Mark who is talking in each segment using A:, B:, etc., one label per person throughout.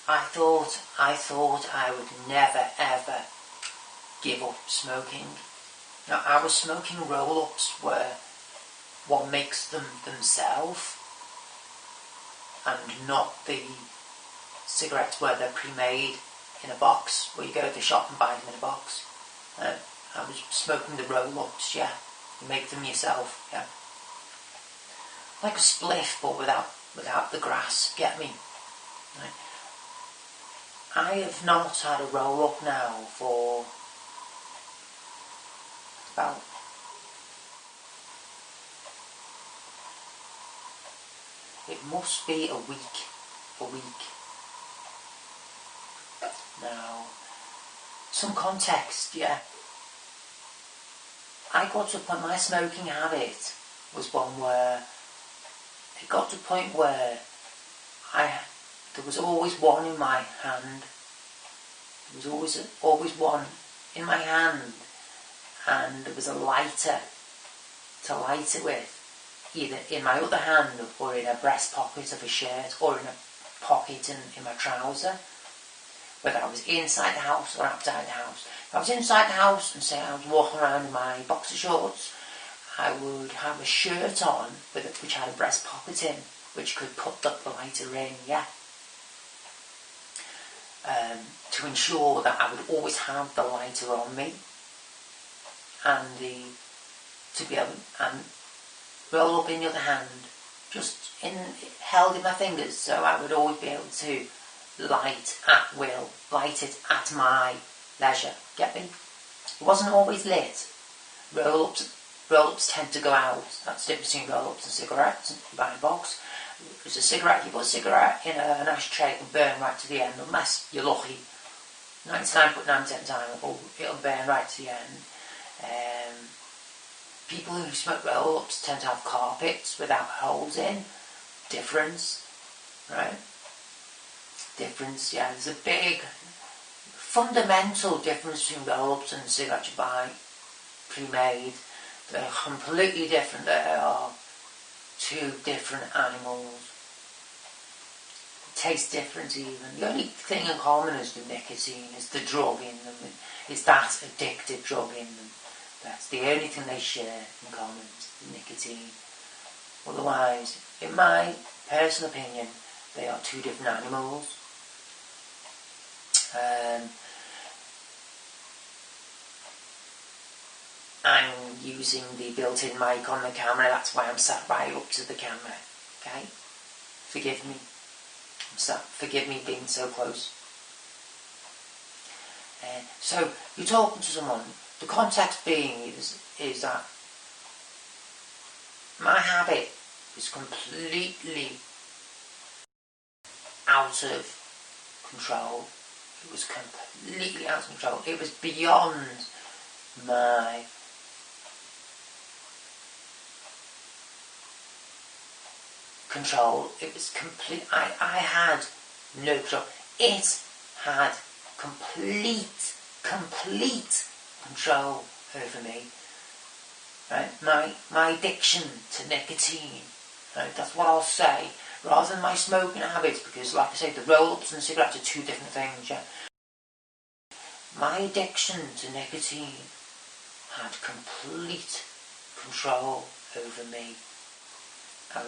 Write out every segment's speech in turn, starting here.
A: I thought I would never ever give up smoking. Now, I was smoking roll-ups where one makes them themselves and not the cigarettes where they're pre-made in a box, where you go to the shop and buy them in a box. I was smoking the roll-ups, yeah. You make them yourself, yeah. Like a spliff, but without the grass, get me? Right. I have not had a roll-up now for about it must be a week. Now, some context, yeah. I got to a point, my smoking habit was one where it got to a point where there was always one in my hand. There was always one in my hand, and there was a lighter to light it with, either in my other hand or in a breast pocket of a shirt or in a pocket in my trouser, whether I was inside the house or outside the house. If I was inside the house and say I was walking around in my boxer shorts, I would have a shirt on which had a breast pocket in, which could put the lighter in, yeah. To ensure that I would always have the lighter on me and to be able and roll up in the other hand, just held in my fingers, so I would always be able to light at will, light it at my leisure. Get me? It wasn't always lit. Roll-ups tend to go out. That's the difference between roll-ups and cigarettes. You buy a box. If it's a cigarette, you put a cigarette in an ashtray, it can burn right to the end, unless you're lucky. 99.9% of the time it'll burn right to the end. People who smoke roll-ups tend to have carpets without holes in. Difference, right? Difference, yeah. There's a big fundamental difference between roll-ups and cigarettes you buy pre-made. They're completely different. They are two different animals. Taste different even. The only thing in common is the nicotine, is the drug in them, is that addictive drug in them. That's the only thing they share in common, is the nicotine. Otherwise, in my personal opinion, they are two different animals. I'm using the built-in mic on the camera, that's why I'm sat right up to the camera, okay? Forgive me. Forgive me being so close. So, you're talking to someone, the context being is that my habit is completely out of control. It was completely out of control. It was beyond my control. It was complete. I had no control. It had complete control over me. Right? My addiction to nicotine. Right? That's what I'll say. Rather than my smoking habits, because like I say, the roll-ups and cigarettes are two different things. Yeah. My addiction to nicotine had complete control over me. I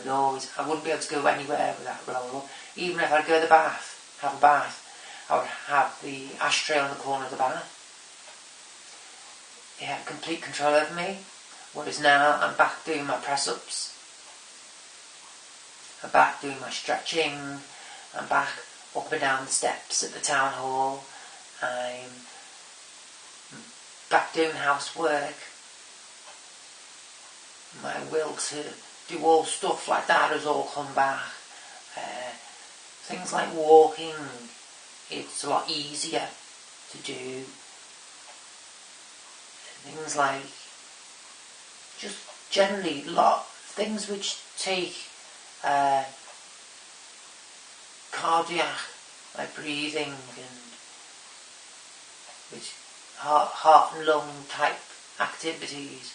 A: wouldn't be able to go anywhere without a roll-up. Even if I'd go to the bath, have a bath, I would have the ashtray on the corner of the bath. It had complete control over me. Whereas now I'm back doing my press-ups. I'm back doing my stretching. I'm back up and down the steps at the town hall. I'm back doing housework. My will to do all stuff like that has all come back. Things like walking, it's a lot easier to do. Things like just generally things which take cardiac, like breathing and which heart and lung type activities.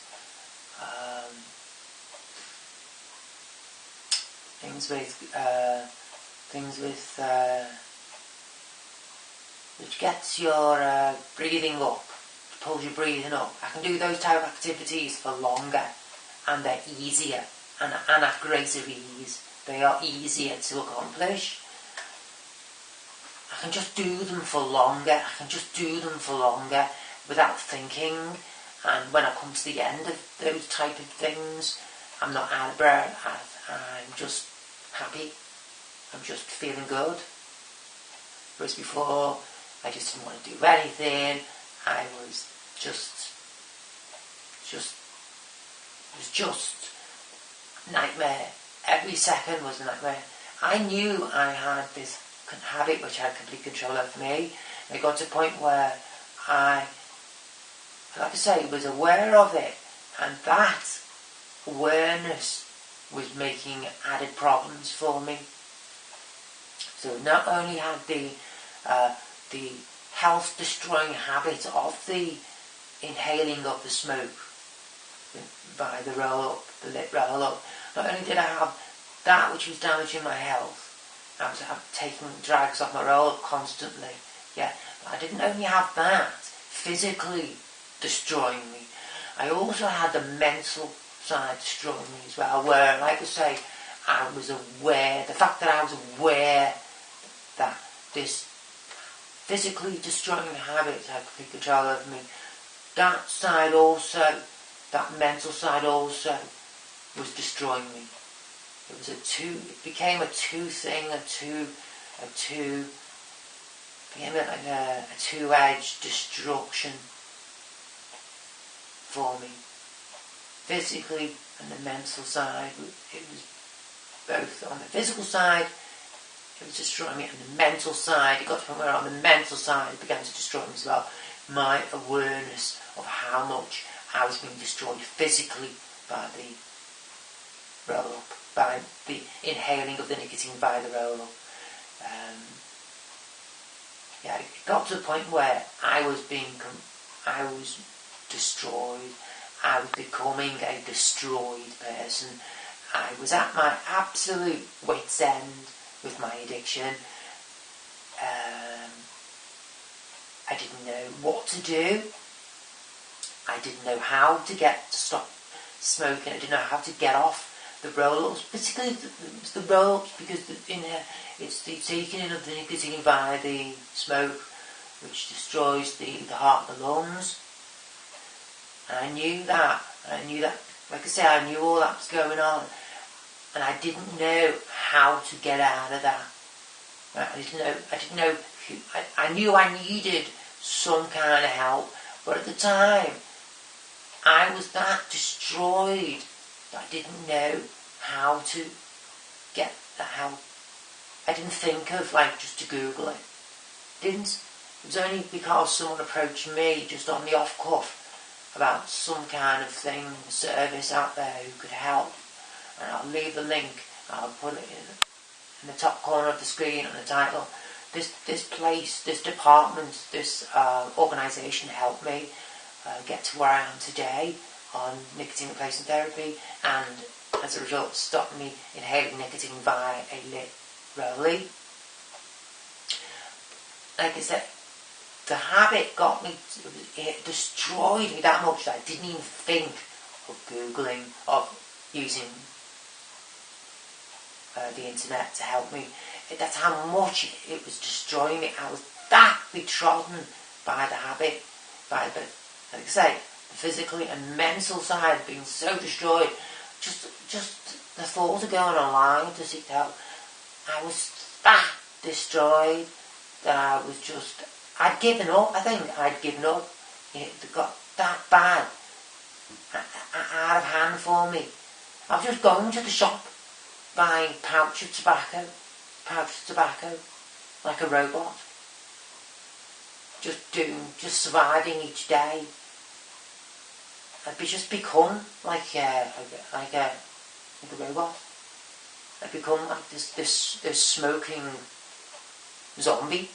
A: Things with which gets your breathing up, pulls your breathing up. I can do those type of activities for longer, and they're easier and at greater ease. They are easier to accomplish. I can just do them for longer. I can just do them for longer without thinking. And when I come to the end of those type of things, I'm not out of breath. I'm just happy. I'm just feeling good. Whereas before, I just didn't want to do anything. I was just nightmare. Every second was a nightmare. I knew I had this habit which had complete control over me. And it got to a point where I, like I say, was aware of it, and that awareness was making added problems for me. So not only had the health-destroying habit of the inhaling of the smoke by the roll-up, the lit roll-up, not only did I have that which was damaging my health, I was taking drags off my roll-up constantly, yeah, but I didn't only have that physically destroying me, I also had the mental side destroying me as well, where, like I say, I was aware, the fact that I was aware that this physically destroying habit had complete control over me, that side also, that mental side also was destroying me. It became a two-edged destruction for me. Physically and the mental side, it was both on the physical side, it was destroying me, and the mental side, it got to the point where on the mental side it began to destroy me as well. My awareness of how much I was being destroyed physically by the roll-up, by the inhaling of the nicotine by the roll-up. It got to the point where I was destroyed. I was becoming a destroyed person. I was at my absolute wit's end with my addiction. I didn't know what to do. I didn't know how to stop smoking. I didn't know how to get off the roll-ups, particularly the roll-ups, because it's the taking in of the nicotine via the smoke which destroys the heart and the lungs. And I knew that, like I say, I knew all that was going on, and I didn't know how to get out of that. I knew I needed some kind of help, but at the time, I was that destroyed that I didn't know how to get the help. I didn't think of just to Google it. It was only because someone approached me just on the off cuff about some kind of thing, service out there who could help. And I'll leave the link, I'll put it in the top corner of the screen on the title. This place, this department, this organisation helped me get to where I am today on nicotine replacement therapy, and as a result stopped me inhaling nicotine via a lit rollie. Like I said, the habit got me, it destroyed me that much that I didn't even think of Googling, of using the internet to help me. That's how much it was destroying me. I was that betrodden by the habit, by the, like I say, the physically and mental side being so destroyed. Just the thought of going online to seek help, I was that destroyed that I was just, I'd given up. I think I'd given up. It got that bad, out of hand for me. I was just going to the shop, buying pouch of tobacco, like a robot. Just surviving each day. I'd just become like a robot. I'd become like this smoking zombie.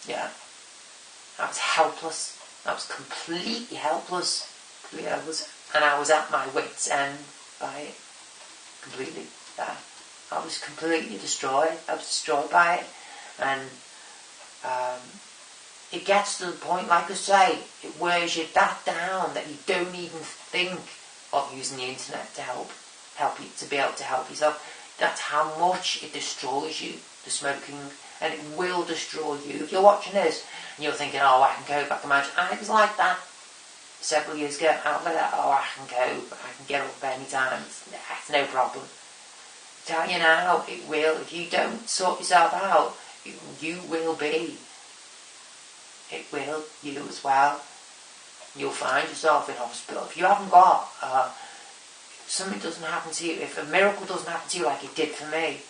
A: Yeah. I was helpless. I was completely helpless. And I was at my wit's end by it. Completely. I was completely destroyed. I was destroyed by it. And it gets to the point, like I say, it wears you that down that you don't even think of using the internet to help you, to be able to help yourself. That's how much it destroys you, the smoking, and it will destroy you. If you're watching this and you're thinking, oh, I can cope, I can manage, and it was like that several years ago, out like that, oh, I can cope, I can get up any time, it's no problem. I tell you now, it will. If you don't sort yourself out, you will be. It will, you as well. You'll find yourself in hospital. If you haven't got, something doesn't happen to you, if a miracle doesn't happen to you like it did for me,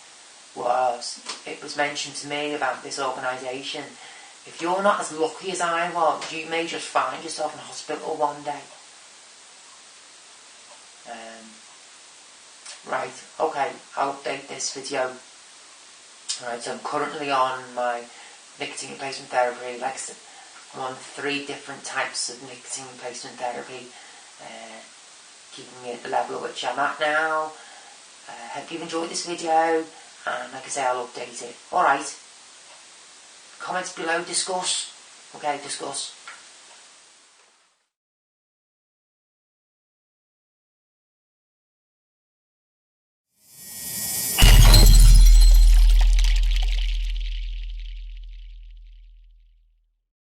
A: it was mentioned to me about this organisation, if you're not as lucky as I was, you may just find yourself in hospital one day. Right, okay, I'll update this video. Right, so I'm currently on my nicotine replacement therapy. Like I said, I'm on 3 different types of nicotine replacement therapy, keeping it at the level at which I'm at now. Hope you've enjoyed this video, and like I say, I'll update it. Alright, comments below, discuss. Okay, discuss.